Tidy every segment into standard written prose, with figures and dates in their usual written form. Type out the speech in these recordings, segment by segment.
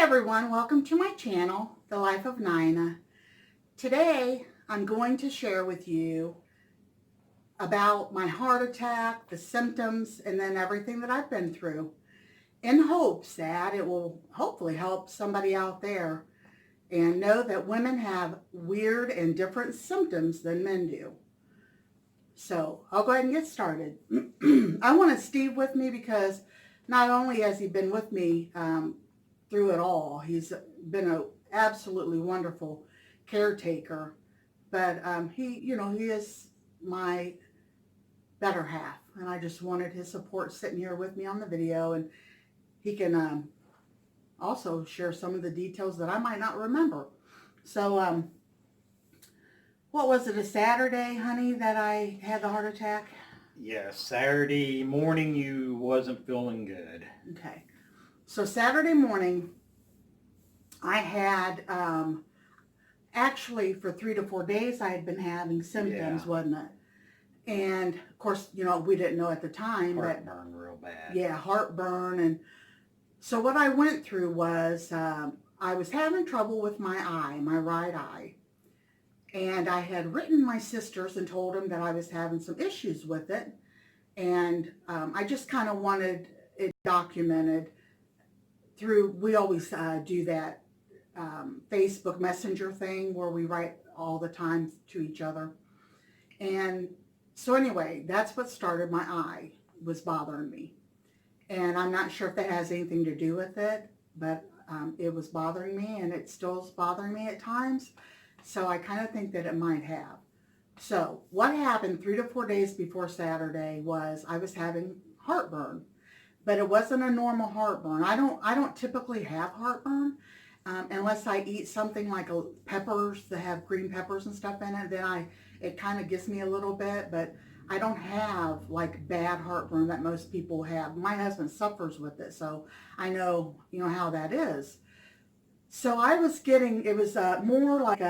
everyone, welcome to my channel, The Life of Nina. Today I'm going to share with you about my heart attack, the symptoms, and then everything that I've been through, in hopes that it will hopefully help somebody out there and know that women have weird and different symptoms than men do. So I'll go ahead and get started. I wanted Steve with me because not only has he been with me through it all, he's been an absolutely wonderful caretaker, but he is my better half, and I just wanted his support sitting here with me on the video, and he can also share some of the details that I might not remember. So what was it, a Saturday, honey, that I had the heart attack? Yeah, Saturday morning you wasn't feeling good. Okay. So Saturday morning, I had, actually for 3 to 4 days, I had been having symptoms, wasn't it? And of course, we didn't know at the time. Heartburn real bad. Yeah, heartburn. And so what I went through was, I was having trouble with my eye, my right eye. And I had written my sisters and told them that I was having some issues with it. And I just kind of wanted it documented through, we always do that Facebook Messenger thing where we write all the time to each other. And so anyway, that's what started. My eye was bothering me. And I'm not sure if that has anything to do with it, but it was bothering me, and it still is bothering me at times. So I kind of think that it might have. So what happened 3 to 4 days before Saturday was I was having heartburn, but it wasn't a normal heartburn. I don't typically have heartburn unless I eat something like peppers that have green peppers and stuff in it. Then it kind of gives me a little bit, but I don't have like bad heartburn that most people have. My husband suffers with it, so I know how that is. So I was getting, it was more like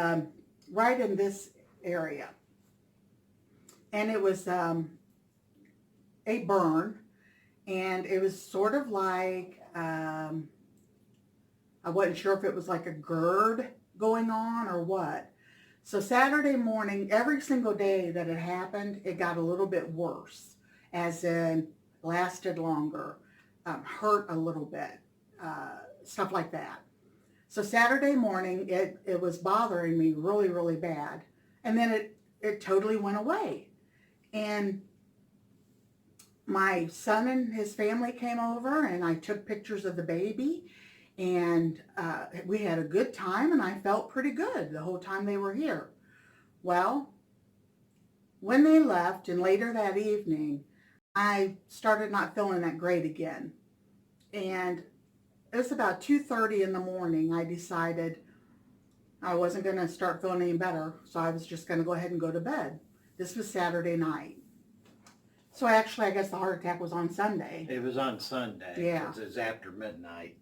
right in this area. And it was a burn. And it was sort of like, I wasn't sure if it was like a GERD going on or what. So Saturday morning, every single day that it happened, it got a little bit worse. As in, lasted longer, hurt a little bit, stuff like that. So Saturday morning, it was bothering me really, really bad. And then it totally went away. And my son and his family came over, and I took pictures of the baby. And we had a good time, and I felt pretty good the whole time they were here. Well, when they left, and later that evening, I started not feeling that great again. And it was about 2:30 in the morning. I decided I wasn't going to start feeling any better, so I was just going to go ahead and go to bed. This was Saturday night. So actually, I guess the heart attack was on Sunday. It was on Sunday. Yeah. It was after midnight.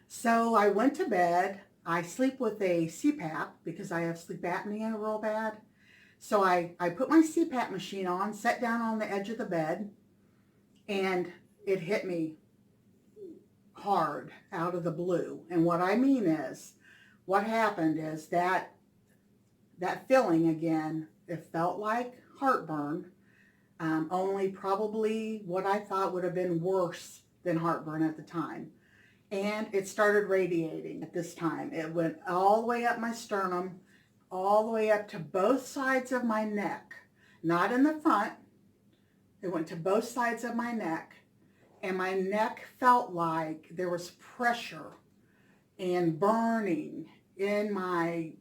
So I went to bed. I sleep with a CPAP because I have sleep apnea real bad. So I put my CPAP machine on, sat down on the edge of the bed, and it hit me hard out of the blue. And what I mean is, what happened is that feeling again, it felt like heartburn, only probably what I thought would have been worse than heartburn at the time. And it started radiating at this time. It went all the way up my sternum, all the way up to both sides of my neck. Not in the front. It went to both sides of my neck. And my neck felt like there was pressure and burning in my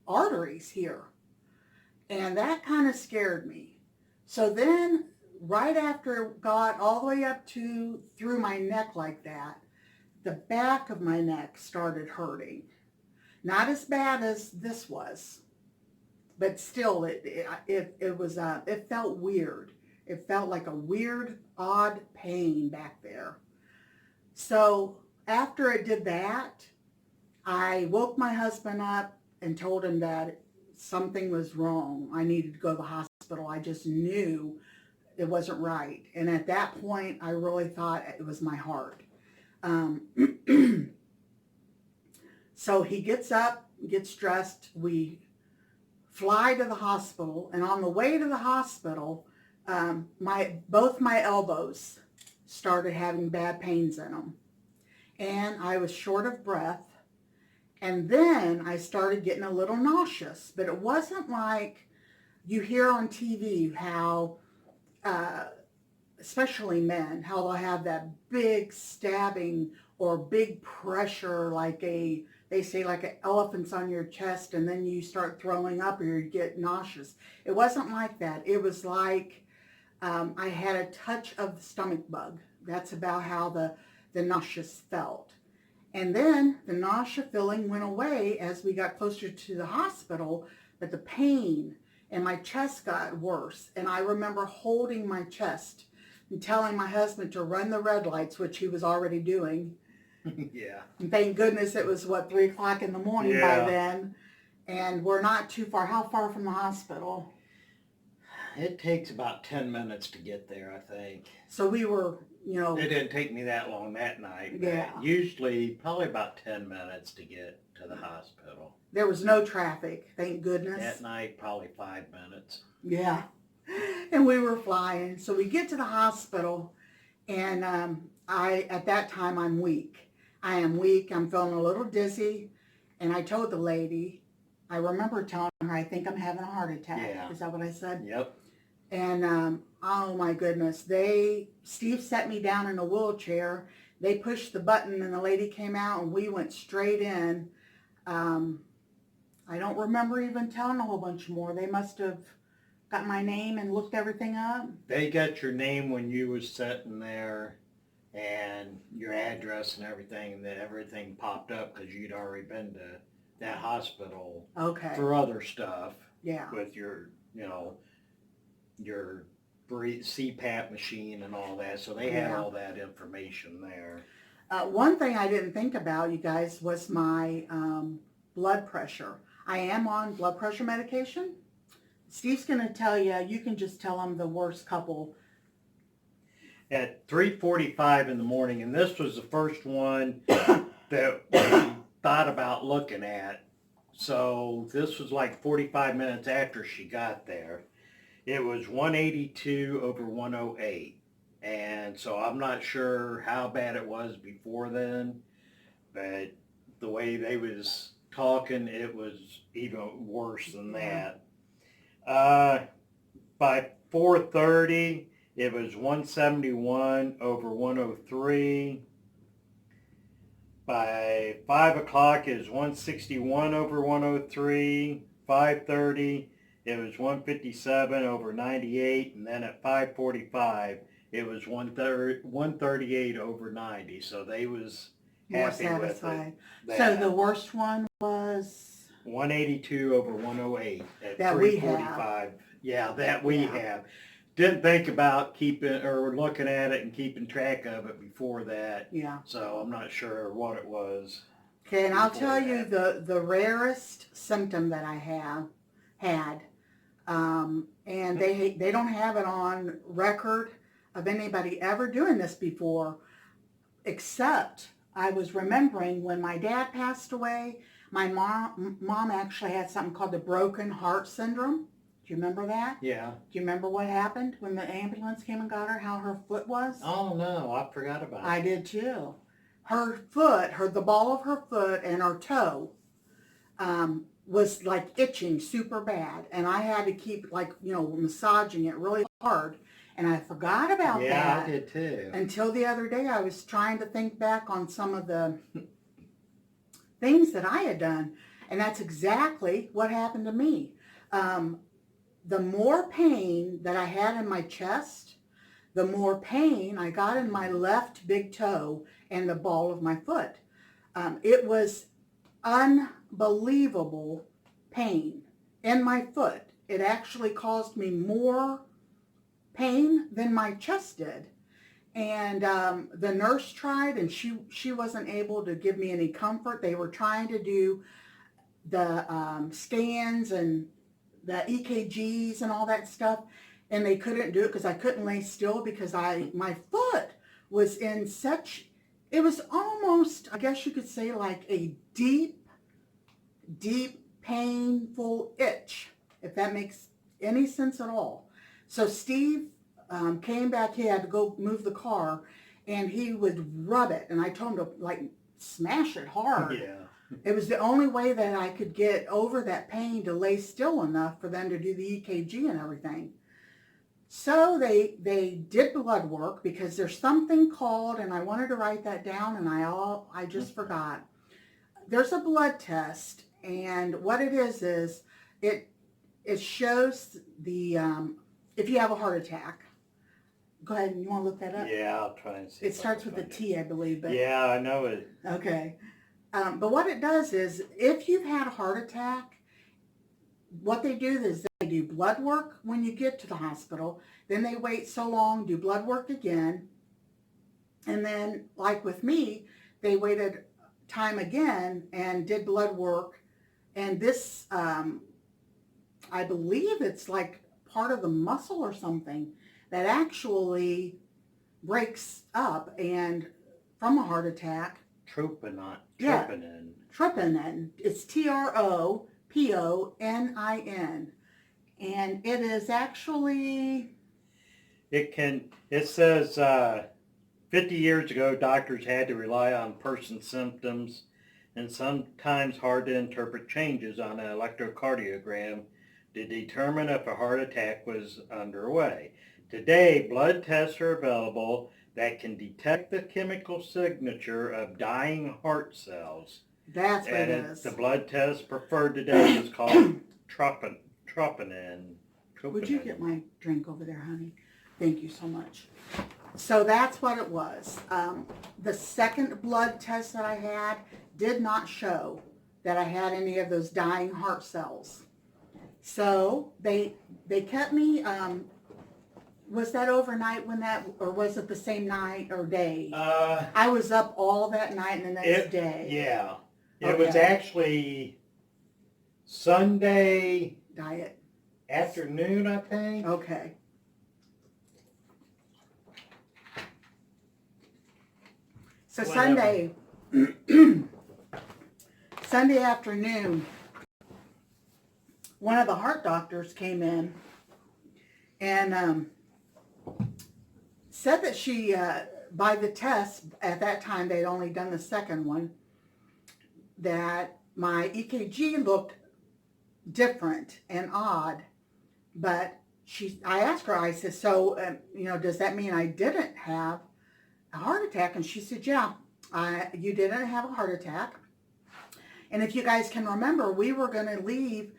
arteries here. And that kind of scared me. So then, right after it got all the way up to through my neck like that, the back of my neck started hurting. Not as bad as this was, but still it felt weird. It felt like a weird, odd pain back there. So after it did that, I woke my husband up and told him that something was wrong. I needed to go to the hospital. I just knew it wasn't right. And at that point, I really thought it was my heart. So he gets up, gets dressed. We fly to the hospital, and on the way to the hospital, both my elbows started having bad pains in them, and I was short of breath. And then I started getting a little nauseous, but it wasn't like you hear on TV how, especially men, how they'll have that big stabbing or big pressure, they say like an elephant's on your chest, and then you start throwing up or you get nauseous. It wasn't like that. It was like I had a touch of the stomach bug. That's about how the nauseous felt. And then the nausea feeling went away as we got closer to the hospital, but the pain and my chest got worse. And I remember holding my chest and telling my husband to run the red lights, which he was already doing. Yeah. And thank goodness it was, 3 o'clock in the morning by then. And we're not too far. How far from the hospital? It takes about 10 minutes to get there, I think. So we were, It didn't take me that long that night. But Yeah. usually probably about 10 minutes to get to the hospital. There was no traffic, thank goodness. That night, probably 5 minutes. Yeah. And we were flying. So we get to the hospital, and at that time, I'm weak. I am weak. I'm feeling a little dizzy. And I told the lady, I remember telling her, I think I'm having a heart attack. Yeah. Is that what I said? Yep. And oh my goodness, Steve set me down in a wheelchair. They pushed the button and the lady came out and we went straight in. I don't remember even telling a whole bunch more. They must have got my name and looked everything up. They got your name when you was sitting there and your address and everything, and then everything popped up because you'd already been to that hospital Okay. for other stuff. Yeah. With your, your CPAP machine and all that. So they had all that information there. One thing I didn't think about, you guys, was my blood pressure. I am on blood pressure medication. Steve's going to tell you, you can just tell him the worst couple. At 3:45 in the morning, and this was the first one that we thought about looking at. So this was like 45 minutes after she got there. It was 182 over 108. And so I'm not sure how bad it was before then, but the way they was talking, it was even worse than that. By 4:30, it was 171 over 103. By 5 o'clock, it was 161 over 103. 5:30, it was 157 over 98. And then at 5:45, it was 138 over 90. So they was happy with it. So the worst one was 182 over 108 at that we 3:45. have. Yeah, that we have. Didn't think about keeping or looking at it and keeping track of it before that. Yeah. So I'm not sure what it was. Okay, and I'll tell you the rarest symptom that I had, and they don't have it on record of anybody ever doing this before, except I was remembering when my dad passed away, my mom actually had something called the broken heart syndrome. Do you remember that? Yeah. Do you remember what happened when the ambulance came and got her, how her foot was? Oh, no, I forgot about it. I did too. Her foot, the ball of her foot and her toe was like itching super bad. And I had to keep massaging it really hard. And I forgot about that. Yeah, I did too. Until the other day, I was trying to think back on some of the things that I had done. And that's exactly what happened to me. The more pain that I had in my chest, the more pain I got in my left big toe and the ball of my foot. It was unbelievable pain in my foot. It actually caused me more pain than my chest did. And the nurse tried, and she wasn't able to give me any comfort. They were trying to do the scans and the EKGs and all that stuff, and they couldn't do it because I couldn't lay still because my foot was in such, it was almost, I guess you could say, like a deep deep, painful itch, if that makes any sense at all. So Steve came back, he had to go move the car, and he would rub it, and I told him to like smash it hard. Yeah. It was the only way that I could get over that pain to lay still enough for them to do the EKG and everything. So they did blood work because there's something called, and I wanted to write that down, and I just forgot. There's a blood test, and what it is it shows the if you have a heart attack. Go ahead, you want to look that up? Yeah, I'll try and see. It starts with a T, I believe. But yeah, I know it. okay. But what it does is, if you've had a heart attack, what they do is they do blood work when you get to the hospital. Then they wait so long, do blood work again. And then, like with me, they waited time again and did blood work. And this, I believe it's like part of the muscle or something that actually breaks up and from a heart attack. Troponin. Yeah. Troponin. Troponin. It's Troponin. And it is actually... It says 50 years ago, doctors had to rely on person's symptoms and sometimes hard to interpret changes on an electrocardiogram to determine if a heart attack was underway. Today, blood tests are available that can detect the chemical signature of dying heart cells. That's what it is. The blood test preferred today is called troponin. Would you get my drink over there, honey? Thank you so much. So that's what it was. The second blood test that I had did not show that I had any of those dying heart cells. So they kept me... was that overnight when that, or was it the same night or day? I was up all that night and the next day. Yeah. It Okay. was actually Sunday Diet. afternoon, I think. Okay. So Whatever. Sunday afternoon, one of the heart doctors came in and said that she, by the test, at that time they'd only done the second one, that my EKG looked different and odd. But I asked her, I said, so, does that mean I didn't have a heart attack? And she said, yeah, you didn't have a heart attack. And if you guys can remember, we were going to leave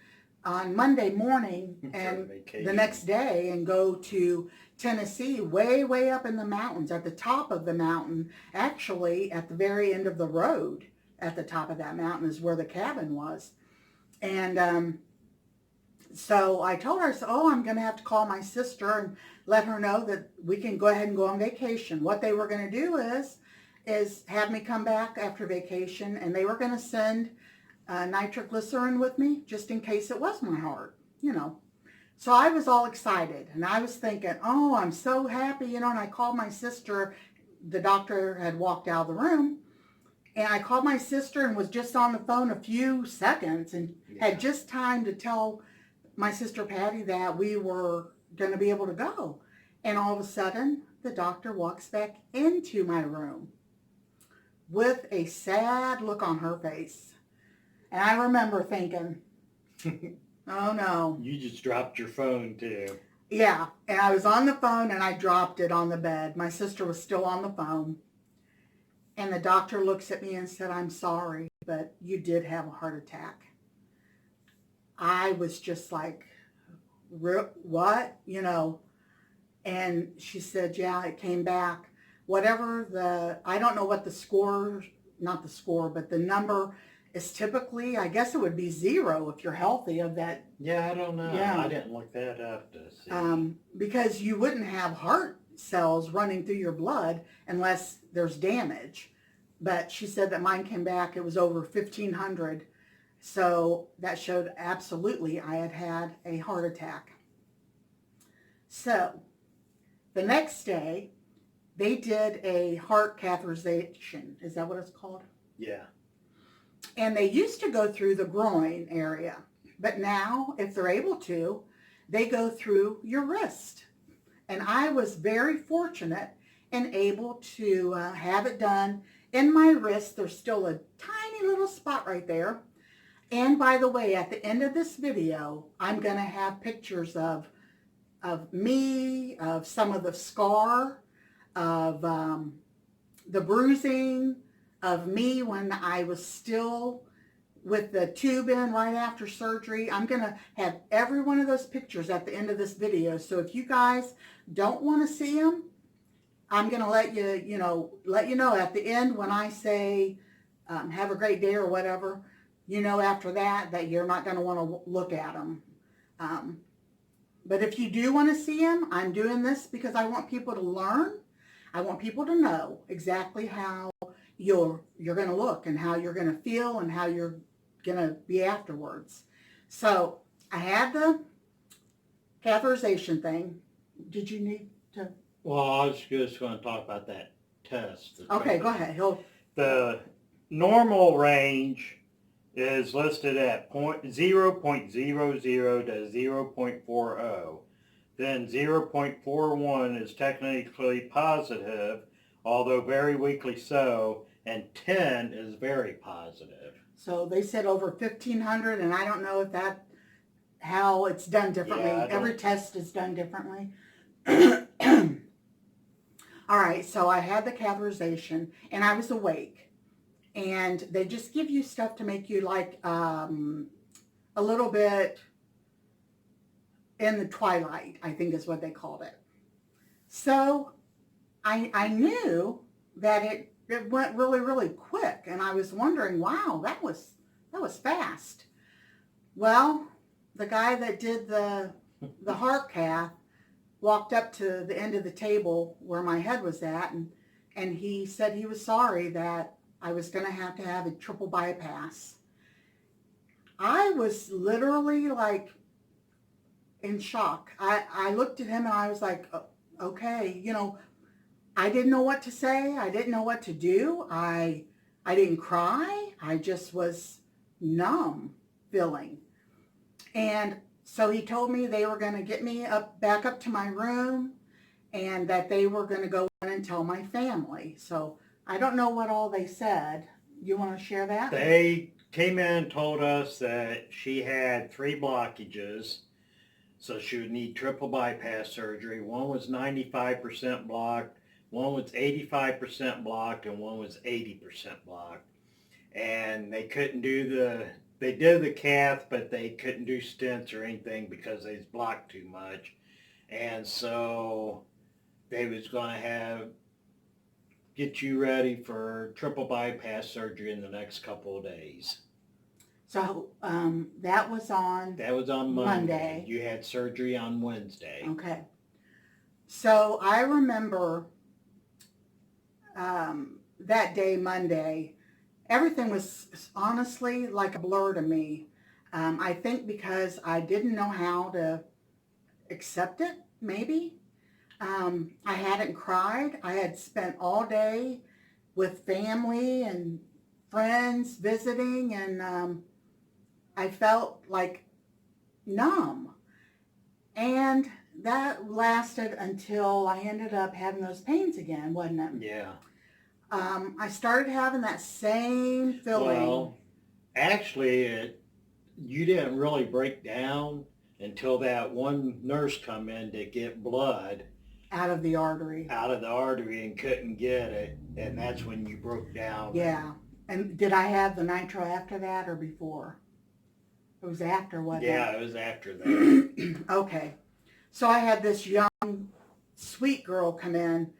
on Monday morning and the next day and go to Tennessee, way, way up in the mountains, at the top of the mountain, actually at the very end of the road. At the top of that mountain is where the cabin was. And so I told her, I said, oh, I'm going to have to call my sister and let her know that we can go ahead and go on vacation. What they were going to do is have me come back after vacation, and they were going to send nitroglycerin with me just in case it was my heart, So I was all excited, and I was thinking, oh, I'm so happy, and I called my sister. The doctor had walked out of the room, and I called my sister and was just on the phone a few seconds and had just time to tell my sister Patty that we were going to be able to go. And all of a sudden, the doctor walks back into my room with a sad look on her face. And I remember thinking, oh no. You just dropped your phone too. Yeah, and I was on the phone and I dropped it on the bed. My sister was still on the phone. And the doctor looks at me and said, I'm sorry, but you did have a heart attack. I was just like, what? And she said, yeah, it came back. Whatever I don't know what the score, not the score, but the number is typically, I guess it would be 0 if you're healthy of that. Yeah, I don't know. Yeah. I didn't look that up to see. Because you wouldn't have heart cells running through your blood unless there's damage. But she said that mine came back, it was over 1,500. So that showed absolutely I had had a heart attack. So the next day, they did a heart catheterization. Is that what it's called? Yeah. And they used to go through the groin area, but now, if they're able to, they go through your wrist. And I was very fortunate and able to have it done in my wrist. There's still a tiny little spot right there. And by the way, at the end of this video, I'm going to have pictures of me, of some of the scar, of the bruising, of me when I was still with the tube in right after surgery. I'm going to have every one of those pictures at the end of this video. So if you guys don't want to see them, I'm going to let you know at the end when I say have a great day or whatever, after that you're not going to want to look at them. But if you do want to see them, I'm doing this because I want people to learn. I want people to know exactly how you're going to look and how you're going to feel and how you're going to be afterwards. So I had the catheterization thing. Did you need to? Well, I was just going to talk about that test. Okay, go ahead. The normal range is listed at 0.00 to 0.40. Then 0.41 is technically positive, although very weakly so, and 10 is very positive. So they said over 1,500, and I don't know if how it's done differently. Yeah, Every test is done differently. All right, so I had the catheterization, and I was awake. And they just give you stuff to make you like a little bit in the twilight, I think is what they called it. So I knew that it went really, really quick. And I was wondering, wow, that was fast. Well, the guy that did the heart cath walked up to the end of the table where my head was at, and he said he was sorry that I was going to have a triple bypass. I was literally like in shock. I looked at him and I was like, okay, I didn't know what to say. I didn't know what to do. I didn't cry. I just was numb feeling. And so he told me they were going to get me back up to my room and that they were going to go in and tell my family. So I don't know what all they said. You want to share that? They came in and told us that she had 3 blockages, so she would need triple bypass surgery. One was 95% blocked, one was 85% blocked, and one was 80% blocked. And they couldn't do they did the cath, but they couldn't do stents or anything because they was blocked too much. And so they was going to get you ready for triple bypass surgery in the next couple of days. So that was on Monday. You had surgery on Wednesday. Okay. So I remember that day, Monday, everything was honestly like a blur to me. I think because I didn't know how to accept it, maybe. I hadn't cried. I had spent all day with family and friends visiting, and I felt like numb. And that lasted until I ended up having those pains again, wasn't it? Yeah. I started having that same feeling. Well, actually, you didn't really break down until that one nurse come in to get blood out of the artery and couldn't get it, and that's when you broke down. Yeah. And did I have the nitro after that or before? It was after, wasn't it? Yeah, it was after that. Okay. So I had this young, sweet girl come in,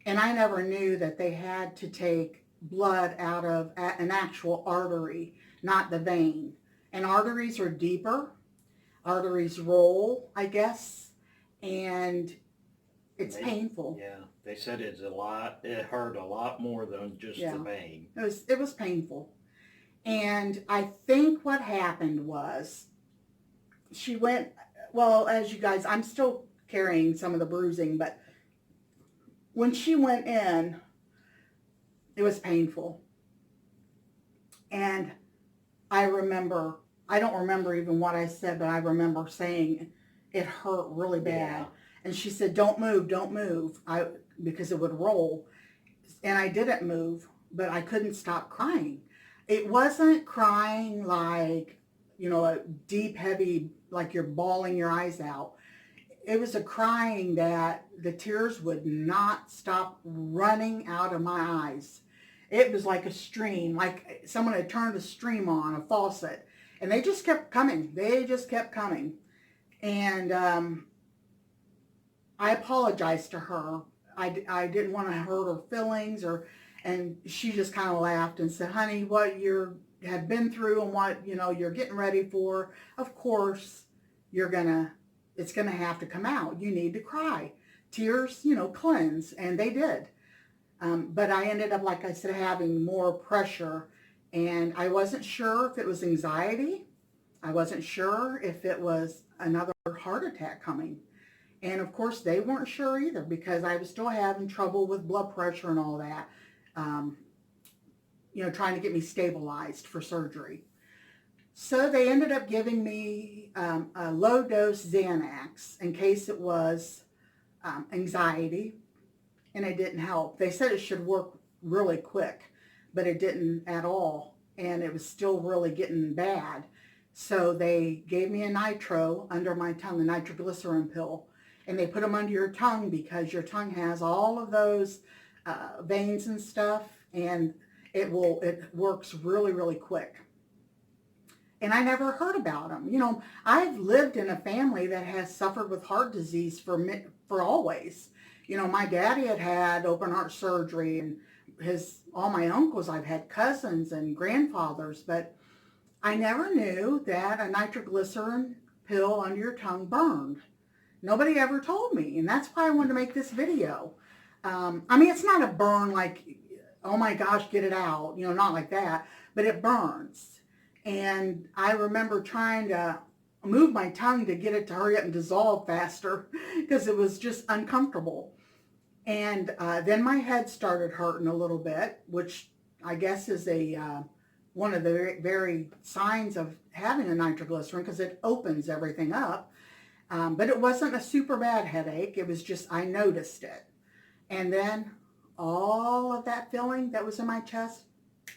and I never knew that they had to take blood out of an actual artery, not the vein. And arteries are deeper. Arteries roll, I guess, and it's painful. Yeah, they said it hurt a lot more than just the vein. It was painful. And I think what happened was she went, well, as you guys, I'm still carrying some of the bruising, but when she went in, it was painful. And I remember, I don't remember even what I said, but I remember saying it hurt really bad. Yeah. And she said, don't move, don't move, because it would roll. And I didn't move, but I couldn't stop crying. It wasn't crying like, a deep, heavy, like you're bawling your eyes out. It was a crying that the tears would not stop running out of my eyes. It was like a stream, like someone had turned a stream on, a faucet, and they just kept coming. They just kept coming. And I apologized to her. I didn't want to hurt her feelings, and she just kind of laughed and said, honey, what you have been through and what, you're getting ready for, of course, it's going to have to come out. You need to cry. Tears, cleanse, and they did. But I ended up, like I said, having more pressure, and I wasn't sure if it was anxiety. I wasn't sure if it was another heart attack coming. And of course, they weren't sure either because I was still having trouble with blood pressure and all that, trying to get me stabilized for surgery. So they ended up giving me a low-dose Xanax in case it was anxiety, and it didn't help. They said it should work really quick, but it didn't at all, and it was still really getting bad. So they gave me a nitro under my tongue, a nitroglycerin pill, and they put them under your tongue because your tongue has all of those veins and stuff, and it works really, really quick. And I never heard about them. I've lived in a family that has suffered with heart disease for always. My daddy had open heart surgery, and all my uncles, I've had cousins and grandfathers, but I never knew that a nitroglycerin pill under your tongue burned. Nobody ever told me, and that's why I wanted to make this video. It's not a burn like, oh my gosh, get it out, not like that, but it burns. And I remember trying to move my tongue to get it to hurry up and dissolve faster because it was just uncomfortable. And then my head started hurting a little bit, which I guess is one of the very, very signs of having a nitroglycerin because it opens everything up. But it wasn't a super bad headache. It was just, I noticed it. And then all of that feeling that was in my chest,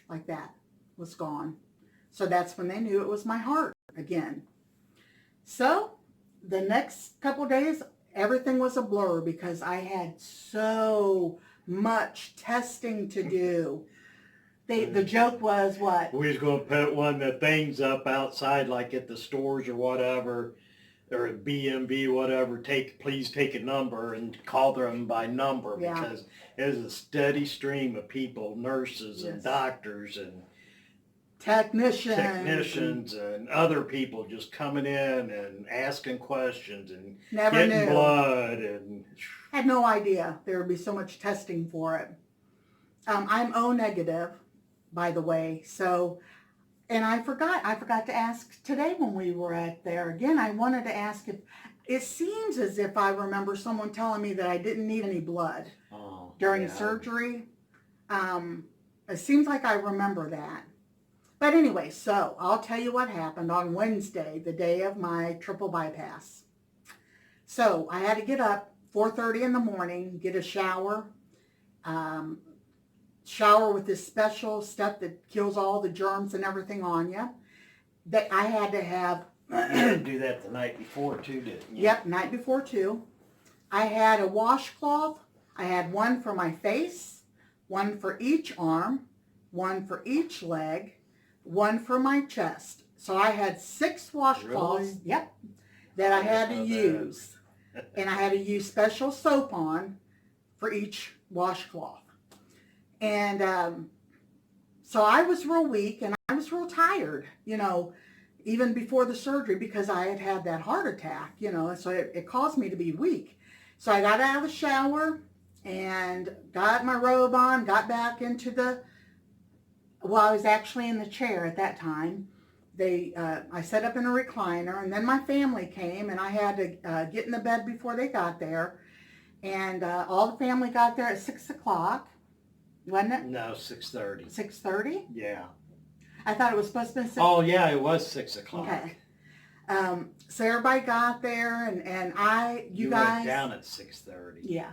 like that, was gone. So that's when they knew it was my heart again. So the next couple of days, everything was a blur because I had so much testing to do. The joke was what? We was going to put one of the things up outside, like at the stores or whatever, or BMB, whatever, please take a number and call them by number because there's a steady stream of people, nurses and doctors and technicians and other people just coming in and asking questions and getting blood and had no idea there would be so much testing for it. I'm O negative, by the way, so, and I forgot to ask today when we were at there again. I wanted to ask if it seems as if I remember someone telling me that I didn't need any blood during surgery. It seems like I remember that. But anyway, so I'll tell you what happened on Wednesday, the day of my triple bypass. So I had to get up 4:30 in the morning, get a shower, shower with this special stuff that kills all the germs and everything on you. That I had to have. You had to do that the night before too, didn't you? Yep, night before too. I had a washcloth. I had one for my face, one for each arm, one for each leg, one for my chest. So I had 6 washcloths, really? Yep, that I had to use. And I had to use special soap on for each washcloth. And so I was real weak and I was real tired, even before the surgery because I had had that heart attack, so it caused me to be weak. So I got out of the shower and got my robe on, got back into I was actually in the chair at that time. I set up in a recliner, and then my family came, and I had to get in the bed before they got there. And all the family got there at 6 o'clock, wasn't it? No, 6:30. 6:30? Yeah. I thought it was supposed to be 6. Oh, yeah, it was 6 o'clock. Okay. So everybody got there, and you guys went down at 6:30. Yeah.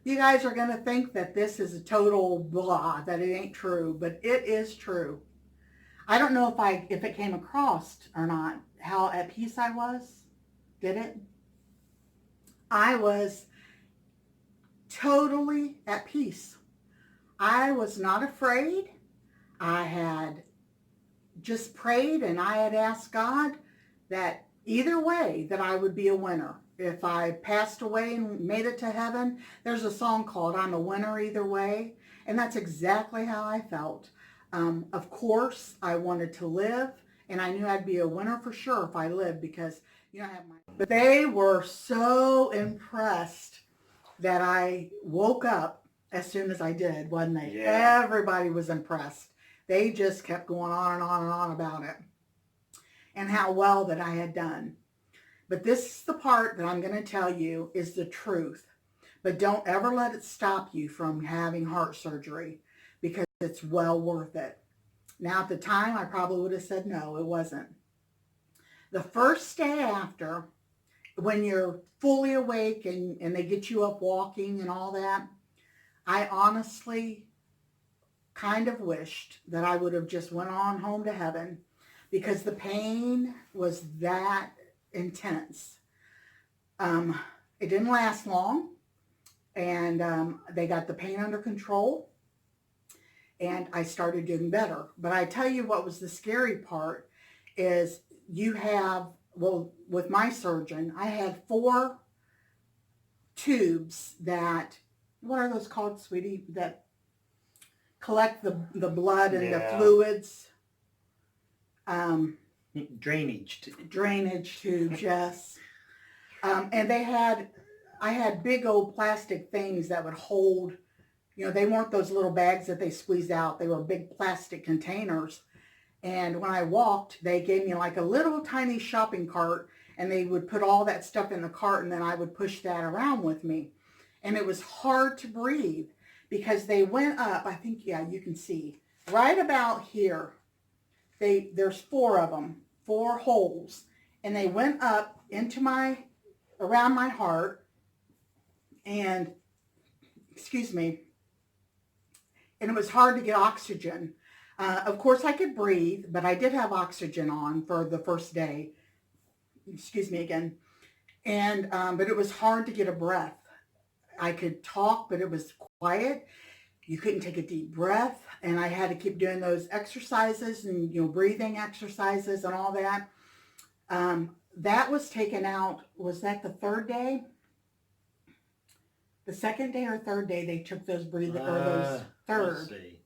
You guys are going to think that this is a total blah, that it ain't true, but it is true. I don't know if it came across or not, how at peace I was. Did it? I was totally at peace. I was not afraid. I had just prayed, and I had asked God that either way that I would be a winner. If I passed away and made it to heaven, there's a song called I'm a Winner Either Way, and that's exactly how I felt. Of course, I wanted to live, and I knew I'd be a winner for sure if I lived, because I have my... But they were so impressed that I woke up as soon as I did, wasn't they? Yeah. Everybody was impressed. They just kept going on and on and on about it and how well that I had done. But this is the part that I'm going to tell you is the truth. But don't ever let it stop you from having heart surgery, because it's well worth it. Now, at the time, I probably would have said no, it wasn't. The first day after, when you're fully awake and they get you up walking and all that, I honestly kind of wished that I would have just went on home to heaven, because the pain was that intense. It didn't last long, and they got the pain under control, and I started doing better. But I tell you what was the scary part is with my surgeon, I had 4 tubes that, what are those called, sweetie, that collect the blood and the fluids. Drainage tubes, yes. And I had big old plastic things that would hold, they weren't those little bags that they squeezed out. They were big plastic containers. And when I walked, they gave me like a little tiny shopping cart, and they would put all that stuff in the cart, and then I would push that around with me. And it was hard to breathe because they went up, I think, yeah, you can see, right about here. There's 4 of them, 4 holes, and they went up around my heart, and, excuse me, and it was hard to get oxygen. Of course, I could breathe, but I did have oxygen on for the first day. Excuse me again. And but it was hard to get a breath. I could talk, but it was quiet. You couldn't take a deep breath, and I had to keep doing those exercises and breathing exercises and all that. That was taken out. Was that the 3rd day? The 2nd day or 3rd day they took those breathing, or those 3rd. Let's see.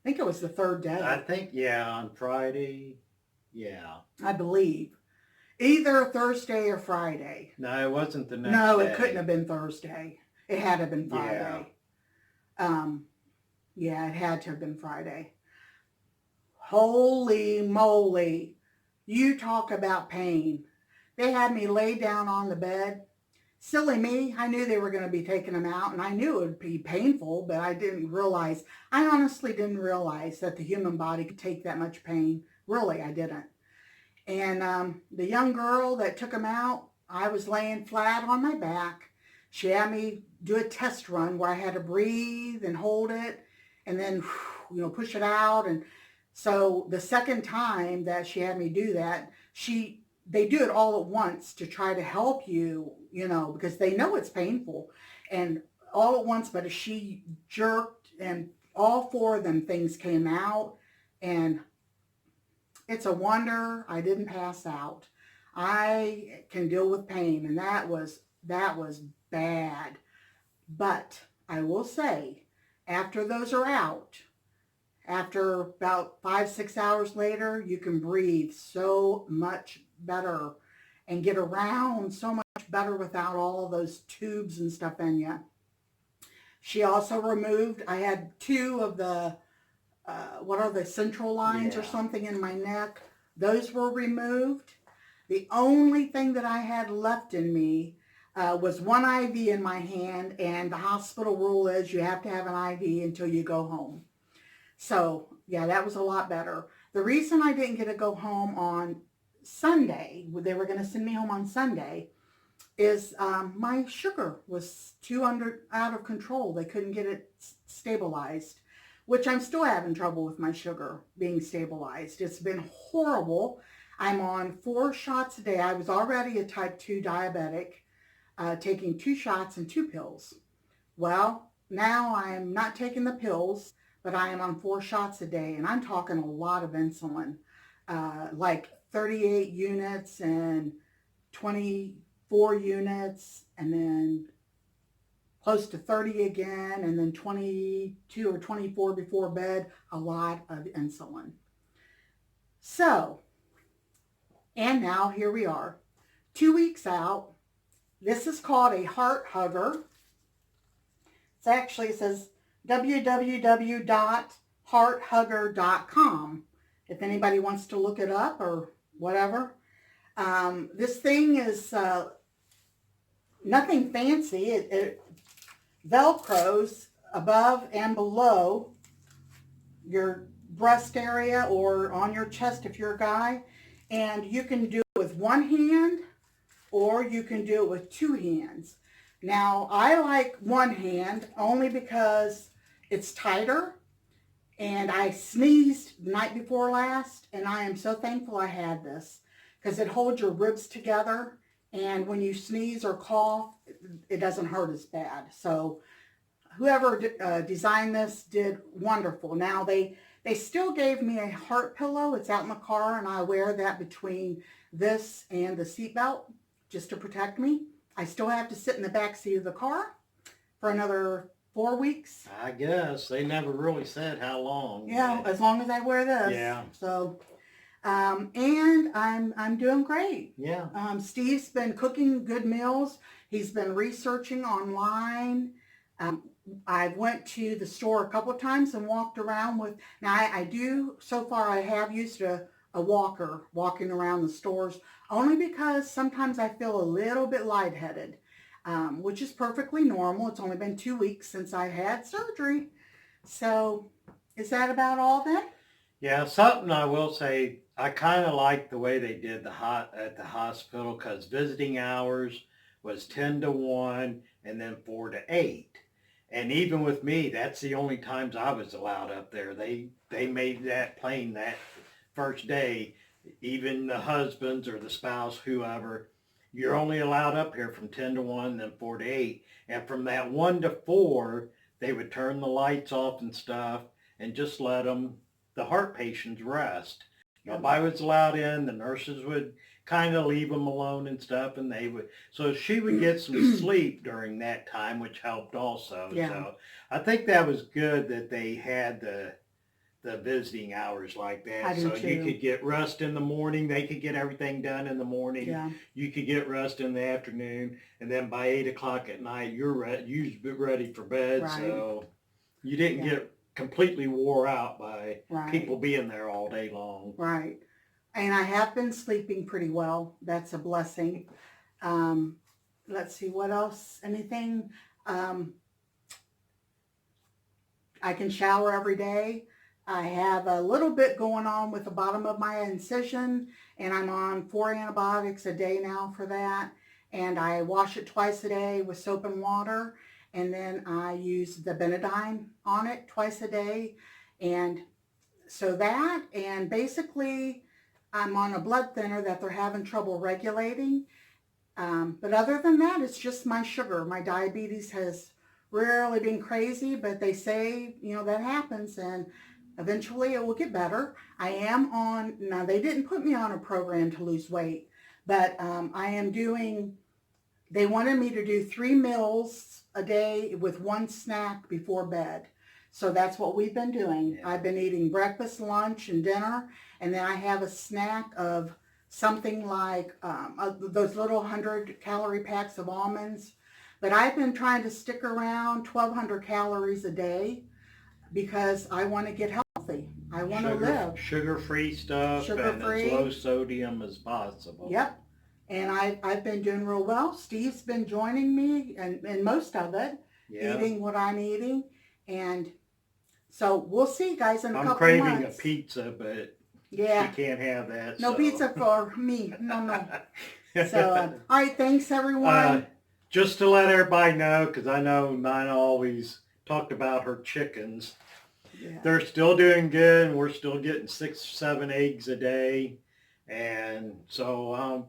I think it was the 3rd day. I think, yeah, on Friday, yeah. I believe. Either Thursday or Friday. No, it wasn't the next day. No, it couldn't have been Thursday. It had to have been Friday. Yeah, it had to have been Friday. Holy moly. You talk about pain. They had me lay down on the bed. Silly me, I knew they were going to be taking them out, and I knew it would be painful, but I honestly didn't realize that the human body could take that much pain. Really, I didn't. And the young girl that took them out, I was laying flat on my back. She had me do a test run where I had to breathe and hold it and then, push it out. And so the second time that she had me do that, they do it all at once to try to help you, because they know it's painful. And all at once, but she jerked, and all 4 of them things came out, and it's a wonder I didn't pass out. I can deal with pain, and that was bad. But I will say, after those are out, after about 5-6 hours later, you can breathe so much better and get around so much better without all of those tubes and stuff in you. She also removed, I had 2 of the, what are the central lines or something in my neck. Those were removed. The only thing that I had left in me was 1 IV in my hand, and the hospital rule is you have to have an IV until you go home. So yeah, that was a lot better. The reason I didn't get to go home on Sunday, they were going to send me home on Sunday, is my sugar was out of control. They couldn't get it stabilized, which I'm still having trouble with my sugar being stabilized. It's been horrible. I'm on 4 shots a day. I was already a type 2 diabetic, taking 2 shots and 2 pills. Well, now I'm not taking the pills, but I am on 4 shots a day, and I'm talking a lot of insulin, like 38 units and 24 units, and then close to 30 again, and then 22 or 24 before bed, a lot of insulin. So, and now here we are, 2 weeks out. This is called a heart hugger. It says www.hearthugger.com if anybody wants to look it up or whatever. This thing is nothing fancy. It velcros above and below your breast area or on your chest if you're a guy. And you can do it with one hand or you can do it with 2 hands. Now, I like one hand only because it's tighter, and I sneezed the night before last, and I am so thankful I had this because it holds your ribs together, and when you sneeze or cough, it doesn't hurt as bad. So whoever designed this did wonderful. Now, they still gave me a heart pillow. It's out in the car, and I wear that between this and the seatbelt just to protect me. I still have to sit in the back seat of the car for another 4 weeks. I guess they never really said how long. Yeah, as long as I wear this. Yeah. So, and I'm doing great. Yeah. Steve's been cooking good meals. He's been researching online. I went to the store a couple of times and walked around with. Now so far I have used a walker walking around the stores, only because sometimes I feel a little bit lightheaded, which is perfectly normal. It's only been 2 weeks since I had surgery. So is that about all then? Yeah, something I will say, I kind of like the way they did at the hospital, because visiting hours was 10 to 1 and then 4 to 8. And even with me, that's the only times I was allowed up there. They made that plain that first day, even the husbands or the spouse, whoever, you're only allowed up here from 10 to 1, then 4 to 8. And from that 1 to 4, they would turn the lights off and stuff and just let the heart patients rest. Nobody was allowed in. The nurses would kind of leave them alone and stuff, and so she would get some sleep during that time, which helped also. Yeah. So I think that was good that they had the visiting hours like that. I do So too. you could get rest in the morning. They could get everything done in the morning. Yeah. You could get rest in the afternoon, and then by 8 o'clock at night, you're ready for bed. Right. So you didn't get completely wore out by Right. people being there all day long. Right. And I have been sleeping pretty well. That's a blessing. Let's see, what else? Anything? I can shower every day. I have a little bit going on with the bottom of my incision, and I'm on 4 antibiotics a day now for that. And I wash it twice a day with soap and water. And then I use the Benadine on it twice a day. And so that, and basically I'm on a blood thinner that they're having trouble regulating. But other than that, it's just my sugar. My diabetes has really been crazy, but they say, that happens, and eventually it will get better. I am now they didn't put me on a program to lose weight, but I am they wanted me to do 3 meals a day with 1 snack before bed. So that's what we've been doing. Yeah. I've been eating breakfast, lunch, and dinner, and then I have a snack of something like those little 100-calorie packs of almonds. But I've been trying to stick around 1,200 calories a day because I want to get healthy. I want to live. Sugar-free stuff. Sugar-free. And as low sodium as possible. Yep. And I've been doing real well. Steve's been joining me in most of it, Yeah. eating what I'm eating. And So we'll see you guys in a I'm couple craving months. a pizza, but Yeah. she can't have that. No so. pizza for me. No, no. So, all right. Thanks, everyone. Just to let everybody know, because I know Nina always talked about her chickens. Yeah. They're still doing good, and we're still getting 6 or 7 eggs a day. And so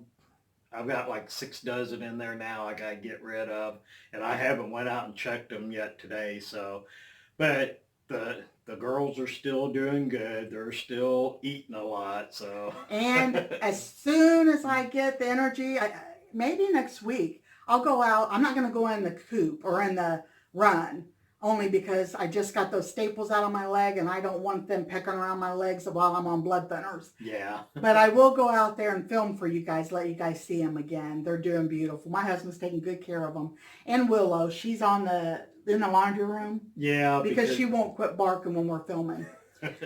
I've got like 6 dozen in there now I got to get rid of. And I haven't went out and checked them yet today. So, but the girls are still doing good. They're still eating a lot. So. And as soon as I get the energy, maybe next week, I'll go out. I'm not going to go in the coop or in the run, only because I just got those staples out of my leg and I don't want them pecking around my legs while I'm on blood thinners. Yeah. But I will go out there and film for you guys, let you guys see them again. They're doing beautiful. My husband's taking good care of them. And Willow, she's in the laundry room. Yeah. Because she won't quit barking when we're filming.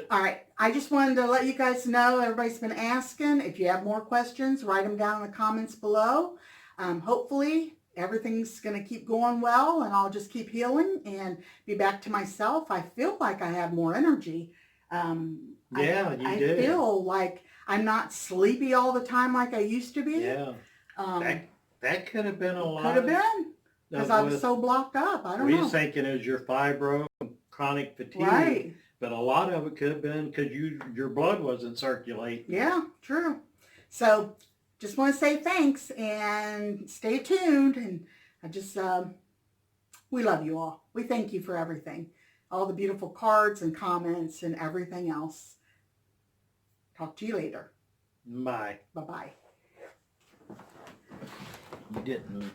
All right. I just wanted to let you guys know everybody's been asking. If you have more questions, write them down in the comments below. Hopefully everything's going to keep going well and I'll just keep healing and be back to myself. I feel like I have more energy. Yeah, you I do. feel like I'm not sleepy all the time like I used to be. Yeah. That could have been a lot. Could have been. Because I was so blocked up. I don't know. We're thinking it was your fibro, chronic fatigue. Right. But a lot of it could have been because your blood wasn't circulating. Yeah, true. So just want to say thanks and stay tuned. And I just, we love you all. We thank you for everything. All the beautiful cards and comments and everything else. Talk to you later. Bye. Bye-bye. You didn't.